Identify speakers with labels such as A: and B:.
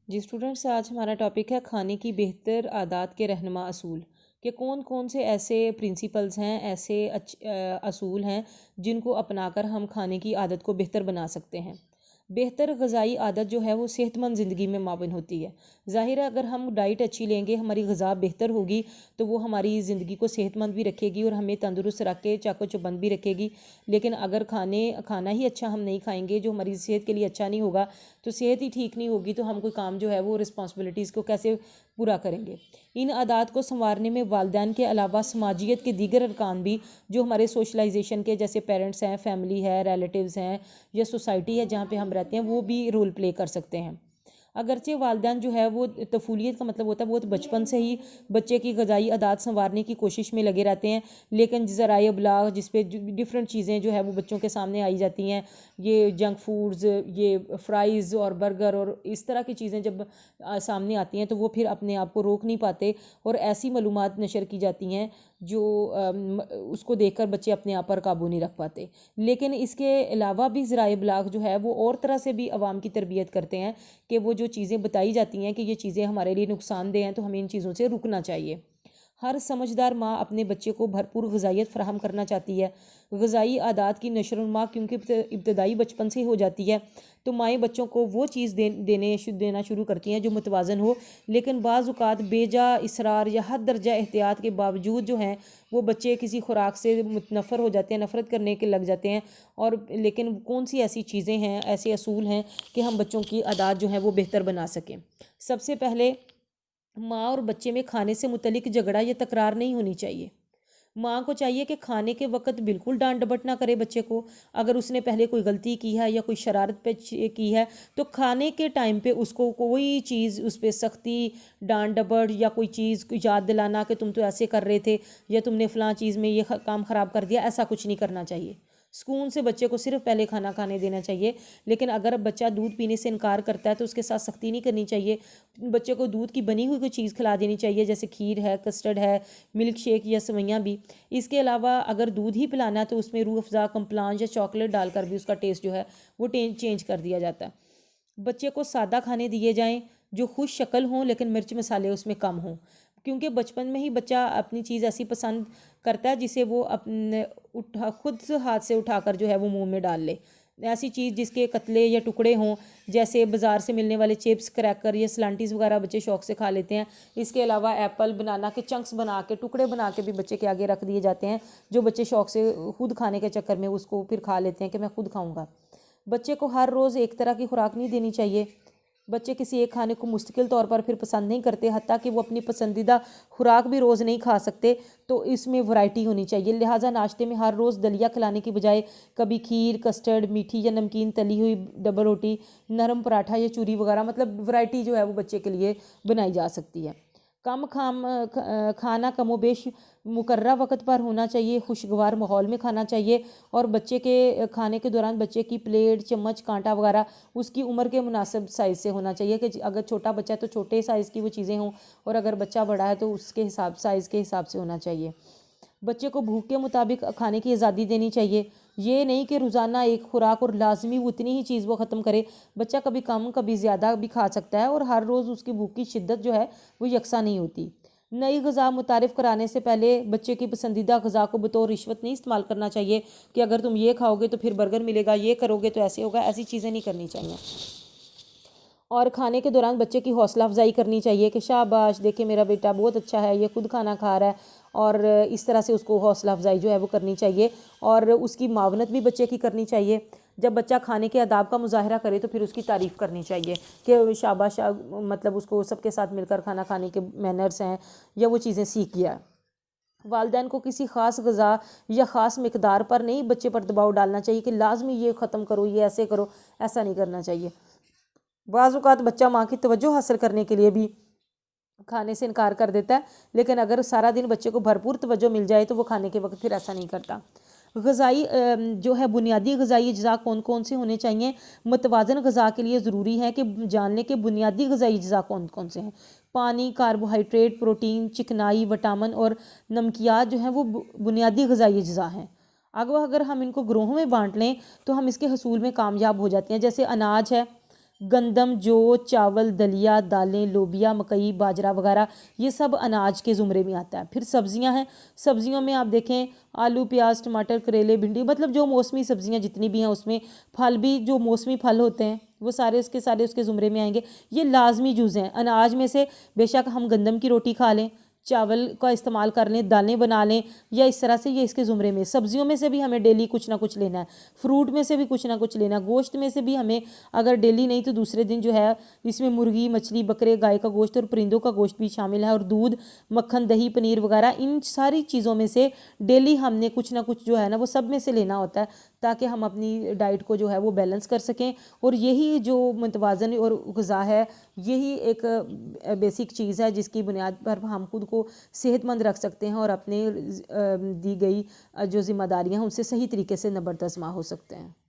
A: जी students, आज हमारा topic है खाने की बेहतर आदत के रहनुमा असूल कि कौन कौन से ऐसे प्रिंसिपल्स हैं, ऐसे असूल हैं जिनको अपनाकर हम खाने की आदत को बेहतर बना सकते हैं। बेहतर ग़िज़ाई आदत जो है वो सेहतमंद ज़िंदगी में माविन होती है। ज़ाहिर है, अगर हम डाइट अच्छी लेंगे, हमारी ग़िज़ा बेहतर होगी तो वो हमारी ज़िंदगी को सेहतमंद भी रखेगी और हमें तंदुरुस्त रख के चाको चौबंद भी रखेगी। लेकिन अगर खाना ही अच्छा हम नहीं खाएंगे जो हमारी सेहत के लिए अच्छा नहीं होगा, तो सेहत ही ठीक नहीं होगी तो हम कोई काम जो है वो रिस्पॉन्सिबिलिटीज़ को कैसे पूरा करेंगे। इन आदात को संवारने में वालिदैन के अलावा समाजियत के दीगर अरकान भी, जो हमारे सोशलाइजेशन के जैसे पेरेंट्स हैं, फैमिली है, रिलेटिव्स हैं या सोसाइटी है जहाँ पे हम रहते हैं, वो भी रोल प्ले कर सकते हैं। अगरचे वालिदैन जो है वो तफूलियत का मतलब होता है वो तो बचपन से ही बच्चे की ग़िज़ाई आदत संवारने की कोशिश में लगे रहते हैं, लेकिन ज़राए इब्लाग जिस पे डिफरेंट चीज़ें जो है वो बच्चों के सामने आई जाती हैं, ये जंक फूड्स, ये फ्राइज़ और बर्गर और इस तरह की चीज़ें जब सामने आती हैं तो वो फिर अपने आप को रोक नहीं पाते और ऐसी मालूमात नशर की जाती हैं जो उसको देखकर बच्चे अपने आप पर काबू नहीं रख पाते। लेकिन इसके अलावा भी ज़राए इब्लाग जो है वो और तरह से भी आवाम की तरबियत करते हैं कि वो जो चीज़ें बताई जाती हैं कि ये चीज़ें हमारे लिए नुकसानदेह हैं तो हमें इन चीज़ों से रुकना चाहिए। हर समझदार माँ अपने बच्चे को भरपूर ग़िज़ाइयत फ़राहम करना चाहती है। ग़िज़ाई आदात की नशर क्योंकि इब्तदाई बचपन से ही हो जाती है, तो माएँ बच्चों को वो चीज़ देना शुरू करती हैं जो मुतवाज़न हो, लेकिन बाज़ औक़ात बेजा इसरार या हद दर्जा एहतियात के बावजूद जो हैं वो बच्चे किसी खुराक से मुतनफ़र हो जाते हैं, नफ़रत करने के लग जाते हैं। और लेकिन कौन सी ऐसी चीज़ें हैं, ऐसे असूल हैं कि हम बच्चों की आदत जो है वो बेहतर बना सकें। सबसे पहले, माँ और बच्चे में खाने से मुतलिक झगड़ा या तकरार नहीं होनी चाहिए। माँ को चाहिए कि खाने के वक्त बिल्कुल डांट डपट ना करे बच्चे को। अगर उसने पहले कोई गलती की है या कोई शरारत पे की है तो खाने के टाइम पे उसको कोई चीज़ उस पर सख्ती, डांट डपट या कोई चीज़ याद दिलाना कि तुम तो ऐसे कर रहे थे या तुमने फ़लाँ चीज़ में ये काम ख़राब कर दिया, ऐसा कुछ नहीं करना चाहिए। सुकून से बच्चे को सिर्फ पहले खाना खाने देना चाहिए। लेकिन अगर बच्चा दूध पीने से इनकार करता है तो उसके साथ सख्ती नहीं करनी चाहिए। बच्चे को दूध की बनी हुई कोई चीज़ खिला देनी चाहिए, जैसे खीर है, कस्टर्ड है, मिल्क शेक या सेवइयाँ भी। इसके अलावा अगर दूध ही पिलाना है तो उसमें रूह अफ़ज़ा, कम्प्लान या चॉकलेट डालकर भी उसका टेस्ट जो है वो चेंज कर दिया जाता है। बच्चे को सादा खाने दिए जाएँ जो खुश शक्ल हों लेकिन मिर्च मसाले उसमें कम हों, क्योंकि बचपन में ही बच्चा अपनी चीज़ ऐसी पसंद करता है जिसे वो अपने खुद से हाथ से उठाकर जो है वो मुंह में डाल ले। ऐसी चीज़ जिसके कतले या टुकड़े हों, जैसे बाज़ार से मिलने वाले चिप्स, क्रैकर या स्लांटीज़ वगैरह बच्चे शौक से खा लेते हैं। इसके अलावा एप्पल, बनाना के चंक्स बना के, टुकड़े बना के भी बच्चे के आगे रख दिए जाते हैं, जो बच्चे शौक से खुद खाने के चक्कर में उसको फिर खा लेते हैं कि मैं खुद खाऊंगा। बच्चे को हर रोज़ एक तरह की खुराक नहीं देनी चाहिए। बच्चे किसी एक खाने को मुस्तकिल तौर पर फिर पसंद नहीं करते, हत्ता कि वो अपनी पसंदीदा खुराक भी रोज़ नहीं खा सकते, तो इसमें वैरायटी होनी चाहिए। लिहाजा नाश्ते में हर रोज़ दलिया खिलाने की बजाय कभी खीर, कस्टर्ड, मीठी या नमकीन तली हुई डबल रोटी, नरम पराठा या चूरी वगैरह, मतलब वैरायटी जो है वो बच्चे के लिए बनाई जा सकती है। खाना कमोबेश मुकर्रा वक्त पर होना चाहिए, खुशगवार माहौल में खाना चाहिए और बच्चे के खाने के दौरान बच्चे की प्लेट, चम्मच, कांटा वगैरह उसकी उम्र के मुनासिब साइज़ से होना चाहिए कि अगर छोटा बच्चा है तो छोटे साइज़ की वो चीज़ें हों और अगर बच्चा बड़ा है तो उसके साइज़ के हिसाब से होना चाहिए। बच्चे को भूख के मुताबिक खाने की आज़ादी देनी चाहिए। ये नहीं कि रोज़ाना एक खुराक और लाजमी उतनी ही चीज़ वो ख़त्म करे। बच्चा कभी कम कभी ज़्यादा भी खा सकता है और हर रोज़ उसकी भूख की शिद्दत जो है वो यकसा नहीं होती। नई ग़िज़ा मुतारिफ़ कराने से पहले बच्चे की पसंदीदा ग़िज़ा को बतौर रिश्वत नहीं इस्तेमाल करना चाहिए कि अगर तुम ये खाओगे तो फिर बर्गर मिलेगा, ये करोगे तो ऐसे होगा, ऐसी चीज़ें नहीं करनी चाहिए। और खाने के दौरान बच्चे की हौसला अफजाई करनी चाहिए कि शाबाश, देखिए मेरा बेटा बहुत अच्छा है, ये खुद खाना खा रहा है, और इस तरह से उसको हौसला अफजाई जो है वो करनी चाहिए और उसकी मावनत भी बच्चे की करनी चाहिए। जब बच्चा खाने के आदाब का मुजाहरा करे तो फिर उसकी तारीफ़ करनी चाहिए कि शाबाश, मतलब उसको सबके साथ मिलकर खाना खाने के मैनर्स हैं या वो चीज़ें सीख गया है। वालिदैन को किसी ख़ास ग़िज़ा या ख़ास मकदार पर नहीं बच्चे पर दबाव डालना चाहिए कि लाजमी ये ख़त्म करो, ये ऐसे करो, ऐसा नहीं करना चाहिए। बाज़ औक़ात बच्चा माँ की तवज्जो हासिल करने के लिए भी खाने से इनकार कर देता है, लेकिन अगर सारा दिन बच्चे को भरपूर तवज्जो मिल जाए तो वो खाने के वक्त फिर ऐसा नहीं करता। ग़िज़ाई जो है बुनियादी ग़िज़ाई अज्ज़ा कौन कौन से होने चाहिए। मुतवाज़न ग़िज़ा के लिए ज़रूरी है कि जान लें कि बुनियादी ग़िज़ाई अज्ज़ा कौन कौन से हैं। पानी, कार्बोहाइड्रेट, प्रोटीन, चिकनाई, विटामिन और नमकियात जो हैं वो बुनियादी ग़िज़ाई अज्ज़ा हैं। अगर हम इनको ग्रोहों में बाँट लें तो हम इसके हसूल में कामयाब हो जाते हैं। जैसे अनाज है, गंदम, जौ, चावल, दलिया, दालें, लोबिया, मकई, बाजरा वगैरह, ये सब अनाज के ज़ुमरे में आता है। फिर सब्जियां हैं, सब्जियों में आप देखें आलू, प्याज, टमाटर, करेले, भिंडी, मतलब जो मौसमी सब्जियां जितनी भी हैं उसमें। फल भी जो मौसमी फल होते हैं वो सारे उसके ज़ुमरे में आएंगे। ये लाजमी जुज़ हैं। अनाज में से बेशक हम गंदम की रोटी खा लें, चावल का इस्तेमाल कर लें, दालें बना लें, या इस तरह से ये इसके ज़ुमरे में। सब्जियों में से भी हमें डेली कुछ ना कुछ लेना है, फ्रूट में से भी कुछ ना कुछ लेना है, गोश्त में से भी हमें अगर डेली नहीं तो दूसरे दिन जो है इसमें मुर्गी, मछली, बकरे, गाय का गोश्त और परिंदों का गोश्त भी शामिल है, और दूध, मक्खन, दही, पनीर वगैरह, इन सारी चीज़ों में से डेली हमने कुछ ना कुछ जो है ना वो सब में से लेना होता है, ताकि हम अपनी डाइट को जो है वो बैलेंस कर सकें। और यही जो मुतवाज़न और ग़िज़ा है, यही एक बेसिक चीज़ है जिसकी बुनियाद पर हम खुद को सेहतमंद रख सकते हैं और अपने दी गई जो जिम्मेदारियां हैं उनसे सही तरीके से नबरदस्मा हो सकते हैं।